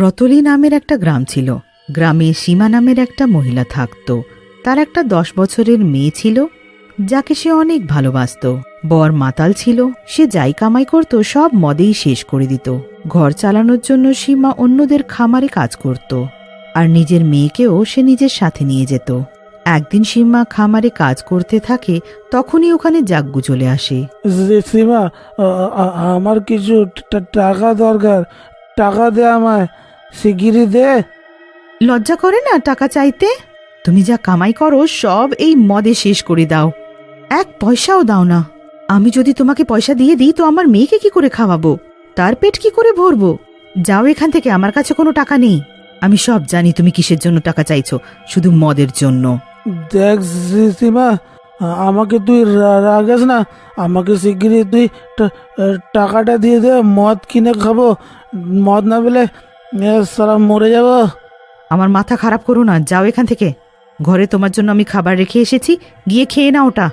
রতলি নামের একটা গ্রাম ছিল। গ্রামে সীমা নামের একটা মহিলা থাকত। তার একটা 10 বছরের মেয়ে ছিল, যাকে সে অনেক ভালোবাসত। বর মাতাল ছিল, সে যাই কামাই করত সব মদেই শেষ করে দিত। ঘর চালানোর জন্য সীমা অন্যদের খামারে কাজ করত, আর নিজের মেয়েকেও সে নিজের সাথে নিয়ে যেত। একদিন সীমা খামারে কাজ করতে থাকে, তখনই ওখানে জাগ্গু চলে আসে। সীমা, আমার কিছু টাকা দরকার, টাকা দে আমায়, শিগগিরই দে। লজ্জা করে না টাকা চাইতে? তুমি যা কামাই করো সব এই মদে শেষ করে দাও, এক পয়সাও দাও না। আমি যদি তোমাকে পয়সা দিয়ে দিই তো আমার মেয়েকে কি করে খাওয়াবো, তার পেট কি করে ভরবো? যাও এখান থেকে, আমার কাছে কোনো টাকা নেই। আমি সব জানি তুমি কিসের জন্য টাকা চাইছো, শুধু মদের জন্য। দেখ সীমা, আমাকে তুই রাগাস না, আমাকে শিগগিরই তুই টাকাটা দিয়ে দে, মদ কিনে খাবো। মদ না পেলে সারা মরে যাব। আমার মাথা খারাপ করো না, যাও এখান থেকে। ঘরে তোমার জন্য আমি খাবার রেখে এসেছি, গিয়ে খেয়ে না ওটা।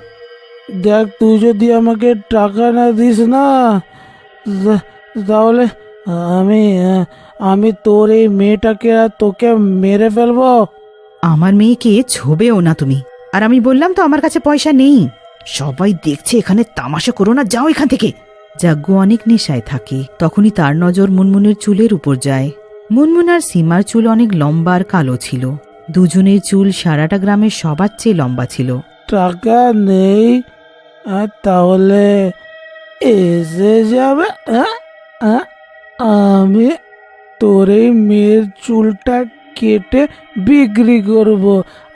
দেখ, তুই যদি আমাকে টাকা না দিস না, তাহলে আমি আমি তোর এই মেয়েটাকে আর তোকে মেরে ফেলবো। আমার মেয়েকে ছোবেও না তুমি। আর আমি বললাম তো আমার কাছে পয়সা নেই। সবাই দেখছে, এখানে তামাশা করো না, যাও এখান থেকে। জাগ্গু অনেক নেশায় থাকে। তখনই তার নজর মুনমুনের চুলের উপর যায়। মুনমুন আর সীমার চুল অনেক লম্বা আর কালো ছিল। দুজনের চুল সারাটা গ্রামের সবার চেয়ে লম্বা ছিল। টাকা নেই, তাহলে এসে যাবে। আমি তোর এই মেয়ের চুলটা কেটে বিক্রি করব,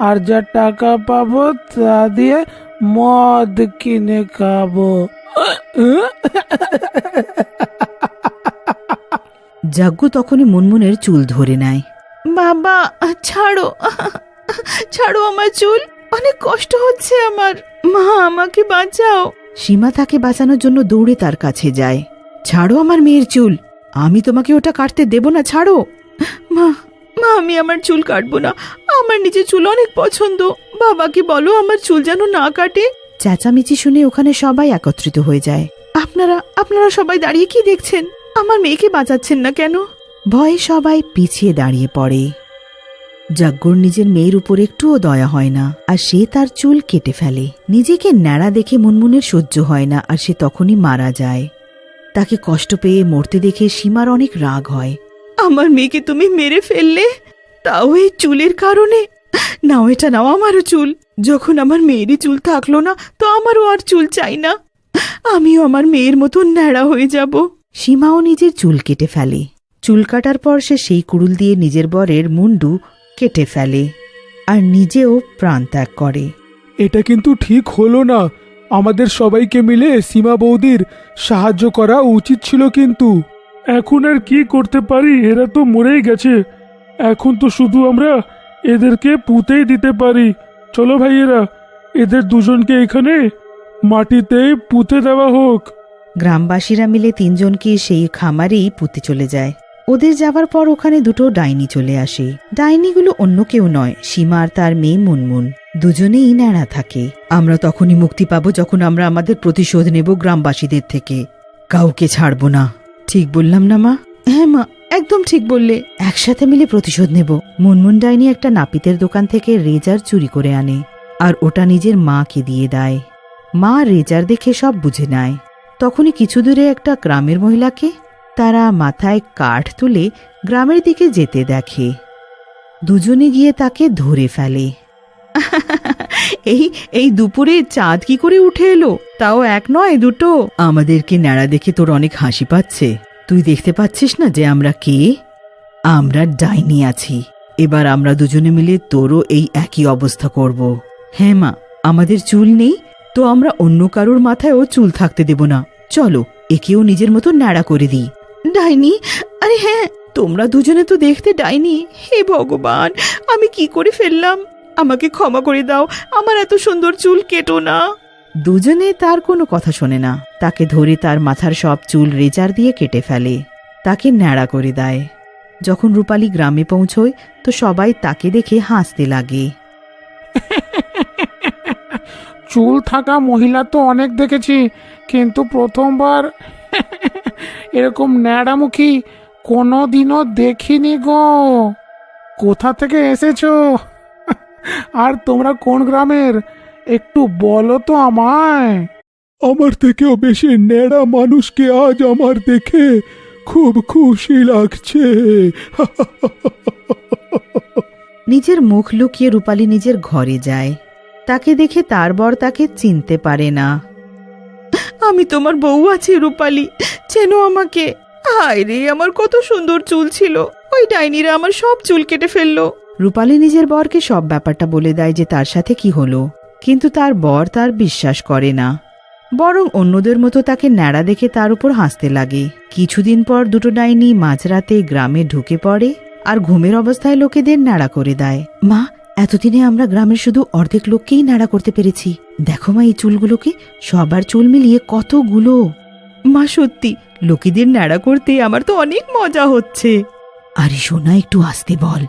আর যা টাকা পাবো তা দিয়ে মদ কিনে খাবো। জাগ্গু তখনই মুনমুনের চুল ধরে নেয়। বাবা ছাড়ো, ছাড়ো আমার চুল, অনেক কষ্ট হচ্ছে আমার। মা, আমাকে বাঁচাও। সীমা তাকে বাঁচানোর জন্য দৌড়ে তার কাছে যায়। ছাড়ো আমার মেয়ের চুল, আমি তোমাকে ওটা কাটতে দেব না, ছাড়ো। মা, মা, আমি আমার চুল কাটবো না, আমার নিজের চুল অনেক পছন্দ। বাবাকে বলো আমার চুল যেন না কাটে। চেঁচামেচি শুনে ওখানে সবাই একত্রিত হয়ে যায়। আপনারা আপনারা সবাই দাঁড়িয়ে কি দেখছেন? আমার মেয়েকে বাঁচাচ্ছেন না কেন? ভয়ে সবাই পিছিয়ে দাঁড়িয়ে পড়ে। জাগ্গুর নিজের মেয়ের উপর একটুও দয়া হয় না, আর সে তার চুল কেটে ফেলে। নিজেকে ন্যাড়া দেখে মুনমুনের সহ্য হয় না, আর সে তখনই মারা যায়। তাকে কষ্ট পেয়ে মরতে দেখে সীমার অনেক রাগ হয়। আমার মেয়েকে তুমি মেরে ফেললে, তাও এই চুলের কারণে? নাও এটা নাও, আমারও চুল। যখন আমার মেয়েরই চুল থাকলো না, তো আমারও আর চুল চাই না। আমিও আমার মেয়ের মতো ন্যাড়া হয়ে যাব। সীমাও নিজের চুল কেটে ফেলে। চুল কাটার পর সে সেই কুড়ুল দিয়ে নিজের বরের মুন্ডু কেটে ফেলে, আর নিজেও প্রাণ ত্যাগ করে। এটা কিন্তু ঠিক হলো না। আমাদের সবাইকে মিলে সীমা বৌদির সাহায্য করা উচিত ছিল, কিন্তু এখন আর কি করতে পারি? এরা তো মরেই গেছে। এখন তো শুধু আমরা এদেরকে পুঁতেই দিতে পারি। চলো ভাইয়েরা, এদের দুজনকে এখানে মাটিতেই পুঁতে দেওয়া হোক। গ্রামবাসীরা মিলে 3 জনকে সেই খামারেই পুঁতে চলে যায়। ওদের যাবার পর ওখানে 2টো ডাইনি চলে আসে। ডাইনিগুলো অন্য কেউ নয়, সীমা আর তার মেয়ে মুনমুন। দুজনেই ন্যাড়া থাকে। আমরা তখনই মুক্তি পাবো যখন আমরা আমাদের প্রতিশোধ নেব গ্রামবাসীদের থেকে। কাউকে ছাড়বো না। ঠিক বললাম না মা? হ্যাঁ মা, একদম ঠিক বললে। একসাথে মিলে প্রতিশোধ নেব। মুনমুন ডাইনি একটা নাপিতের দোকান থেকে রেজার চুরি করে আনে, আর ওটা নিজের মাকে দিয়ে দেয়। মা রেজার দেখে সব বুঝে নেয়। তখনই কিছু দূরে একটা গ্রামের মহিলাকে তারা মাথায় কাঠ তুলে গ্রামের দিকে যেতে দেখে। দুজনে গিয়ে তাকে ধরে ফেলে। এই দুপুরে চাঁদ কি করে উঠে এলো? তাও 1 নয় 2। আমাদেরকে ন্যাড়া দেখে তোর অনেক হাসি পাচ্ছে। তুই দেখতে পাচ্ছিস না যে আমরা কে? আমরা ডাইনি আছি। এবার আমরা দুজনে মিলে তোরও এই একই অবস্থা করব। হ্যাঁ মা, আমাদের চুল নেই তো আমরা অন্য কারোর মাথায়ও চুল থাকতে দেব না। চলো একেও নিজের মতো ন্যাড়া করে দিই। ডাইনি? আরে হ্যাঁ, তোমরা দুজনে তো দেখতে ডাইনি। হে ভগবান, আমি কি করে ফেললাম? আমাকে ক্ষমা করে দাও, আমার এত সুন্দর চুল কেটো না। দুজনে তার কোনো কথা শোনে না। তাকে ধরে তার মাথার সব চুল রেজার দিয়ে কেটে ফেলে, তাকে ন্যাড়া করে দেয়। যখন রূপালী গ্রামে পৌঁছয় তো সবাই তাকে দেখে হাসতে লাগে। চুল থাকা মহিলা তো অনেক দেখেছি, কিন্তু প্রথমবার এরকম ন্যাড়ামুখী কোনোদিনও দেখিনি গো। কোথা থেকে এসেছো আর তোমরা কোন গ্রামের, একটু বলো তো আমায়। আমার থেকেও বেশি ন্যাড়া মানুষকে আজ আমার দেখে খুব খুশি লাগছে। নিজের মুখ লুকিয়ে রূপালী নিজের ঘরে যায়। তাকে দেখে তার বর তাকে চিনতে পারে না। আমি তোমার বউ আছি রূপালী, চেনো আমাকে? হায় রে, আমার কত সুন্দর চুল ছিল, ওই ডাইনিরা আমার সব চুল কেটে ফেললো। রূপালী নিজের বরকে সব ব্যাপারটা বলে দেয় যে তার সাথে কি হলো, কিন্তু তার বর তার বিশ্বাস করে না, বরং অন্যদের মতো তাকে ন্যাড়া দেখে তার উপর হাসতে লাগে। কিছুদিন পর দুটো ডাইনি মাঝরাতে গ্রামে ঢুকে পড়ে আর ঘুমের অবস্থায় লোকেদের ন্যাড়া করে দেয়। মা, এতদিনে আমরা গ্রামের শুধু অর্ধেক লোককেই ন্যাড়া করতে পেরেছি। দেখো মা, এই চুলগুলোকে, সবার চুল মিলিয়ে কতগুলো। মা সত্যি, লোকেদের ন্যাড়া করতে আমার তো অনেক মজা হচ্ছে। আরে সোনা, একটু আসতে বল,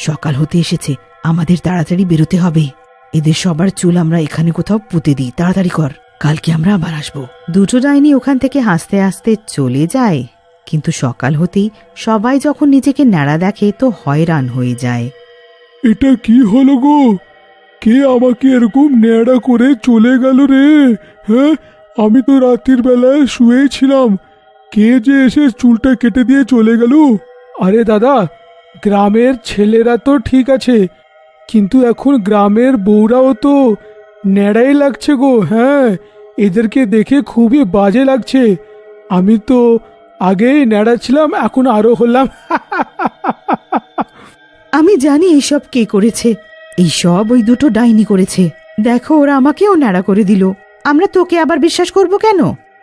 সকাল হতে এসেছে, আমাদের তাড়াতাড়ি বেরোতে হবে। এদের সবার চুল আমরা এখানে কোথাও পুঁতে দিই, তাড়াতাড়ি কর, কালকে আমরা আবার আসবো। দুটো ডাইনি ওখান থেকে হাসতে হাসতে চলে যায়। কিন্তু সকাল হতেই সবাই যখন নিজেকে ন্যাড়া দেখে তো হয়রান হয়ে যায়। এটা কি হলো গো? কে আমাকে এরকম ন্যাড়া করে চলে গেল রে? হ্যাঁ, আমি তো রাত্রির বেলায় শুয়েছিলাম, কে যে এসে চুলটা কেটে দিয়ে চলে গেল? আরে দাদা, গ্রামের ছেলেরা তো ঠিক আছে, কিন্তু এখন গ্রামের বউরাও তো ন্যাড়াই লাগছে গো। হ্যাঁ, এদেরকে দেখে খুবই বাজে লাগছে। আমি তো আগেই ন্যাড়া ছিলাম, এখন আরো হলাম। আমি জানি এইসব কে করেছে, এইসব ওই দুটো ডাইনি করেছে। দেখো, ওরা আমাকেও ন্যাড়া করে দিল। আমরা তোকে আবার বিশ্বাস করব কেন?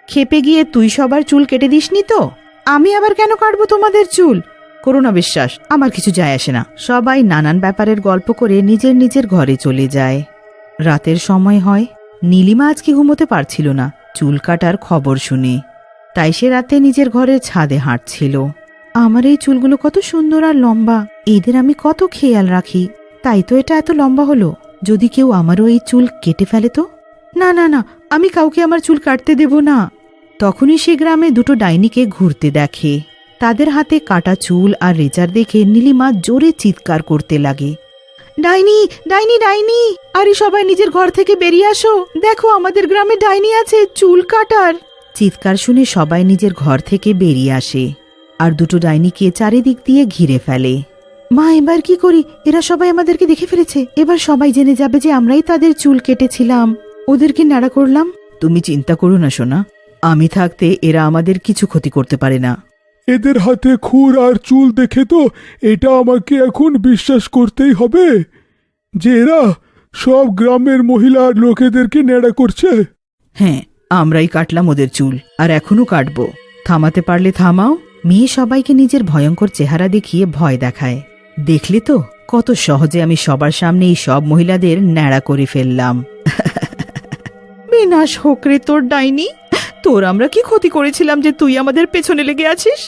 খেপে গিয়ে তুই সবার চুল কেটে দিসনি তো, আমি আবার কেন কাটবো তোমাদের চুল? করো না বিশ্বাস, আমার কিছু যায় আসে না। সবাই নানান ব্যাপারের গল্প করে নিজের নিজের ঘরে চলে যায়। রাতের সময় হয়, নীলিমা আজকে ঘুমোতে পারছিল না চুল কাটার খবর শুনে, তাই সে রাতে নিজের ঘরের ছাদে হাঁটছিল। আমার এই চুলগুলো কত সুন্দর আর লম্বা, এদের আমি কত খেয়াল রাখি, তাই তো এটা এত লম্বা হলো। যদি কেউ আমারও এই চুল কেটে ফেলে তো? না না না, আমি কাউকে আমার চুল কাটতে দেব না। তখনই সে গ্রামে দুটো ডাইনিকে ঘুরতে দেখে। তাদের হাতে কাটা চুল আর রেজার দেখে নীলিমা জোরে চিৎকার করতে লাগে, ডাইনি ডাইনি ডাইনি! আরে সবাই নিজের ঘর থেকে বেরিয়ে আসো, দেখো আমাদের গ্রামে ডাইনি আছে চুল কাটার। চিৎকার শুনে সবাই নিজের ঘর থেকে বেরিয়ে আসে আর দুটো ডাইনিকে চারিদিক দিয়ে ঘিরে ফেলে। মা, এবার কি করি? এরা সবাই আমাদেরকে দেখে ফেলেছে, এবার সবাই জেনে যাবে যে আমরাই তাদের চুল কেটেছিলাম, ওদেরকে ন্যাড়া করলাম। তুমি চিন্তা করো না সোনা, আমি থাকতে এরা আমাদের কিছু ক্ষতি করতে পারে না। এদের হাতে খুর আর চুল দেখে তো এটা আমাকে এখন বিশ্বাস করতেই হবে যে এরা সব গ্রামের মহিলা আর লোকেদেরকে ন্যাড়া করছে। হ্যাঁ, আমরাই কাটলাম ওদের চুল, আর এখনো কাটবো। থামাতে পারলে থামাও। মেয়ে সবাইকে নিজের ভয়ঙ্কর চেহারা দেখিয়ে ভয় দেখায়। দেখলে তো কত সহজে আমি সবার সামনে এই সব মহিলাদের ন্যাড়া করে ফেললাম। বিনাশ হোক রে তোর ডাইনি, তোর আমরা কি ক্ষতি করেছিলাম যে তুই আমাদের পেছনে লেগে আছিস?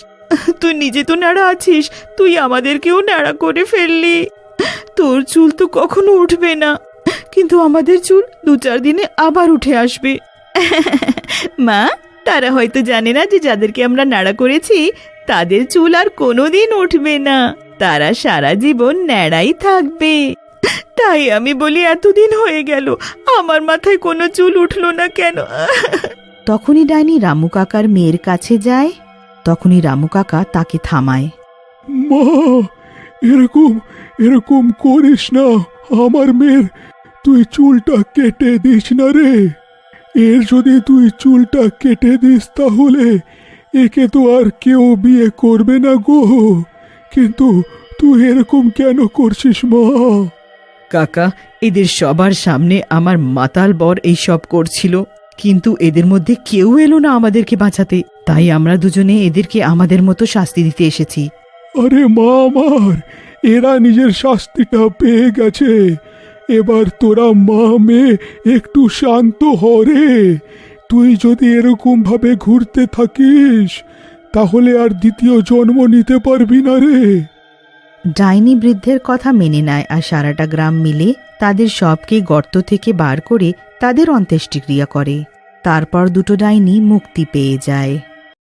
তুই নিজে তো ন্যাড়া আছিস, তুই আমাদেরকেও ন্যাড়া করে ফেললি। তোর চুল তো কখনো উঠবে না, কিন্তু আমাদের চুল 2-4 দিনে আবার উঠে আসবে। মা, তারা হয়তো জানে না যে যাদেরকে আমরা ন্যাড়া করেছি তাদের চুল আর কোনোদিন উঠবে না, তারা সারা জীবন ন্যাড়াই থাকবে। তাই আমি বলি, এতদিন হয়ে গেল আমার মাথায় কোনো চুল উঠলো না কেন? তখনই ডাইনি রামু কাকার মেয়ের কাছে যায়। তখনই রামু কাকা তাকে থামায়। মা, এরকম এরকম করিস না, আমার মেয়ের তুই চুলটা কেটে দিস না রে। এর যদি তুই চুলটা কেটে দিস তাহলে একে তো আর কেউ বিয়ে করবে না গো। কিন্তু তুই এরকম কেন করছিস মা? কাকা, এদের সবার সামনে আমার মাতাল বর এইসব করছিল, কিন্তু এদের মধ্যে কেউ এলো না আমাদেরকে বাঁচাতে, তাই আমরা দুজনে এদেরকে আমাদের মতো শাস্তি দিতে এসেছি। আরে মা আমার, এরা নিজের শাস্তিটা পেয়ে গেছে, এবার তোরা মা মেয়ে একটু শান্ত হরে। তুই যদি এরকম ভাবে ঘুরতে থাকিস তাহলে আর দ্বিতীয় জন্ম নিতে পারবি না রে। ডাইনি বৃদ্ধের কথা মেনে নেয় আর সারাটা গ্রাম মিলে তাদের সবকে গর্ত থেকে বার করে তাদের অন্ত্যেষ্টিক্রিয়া করে। তারপর দুটো ডাইনি মুক্তি পেয়ে যায়।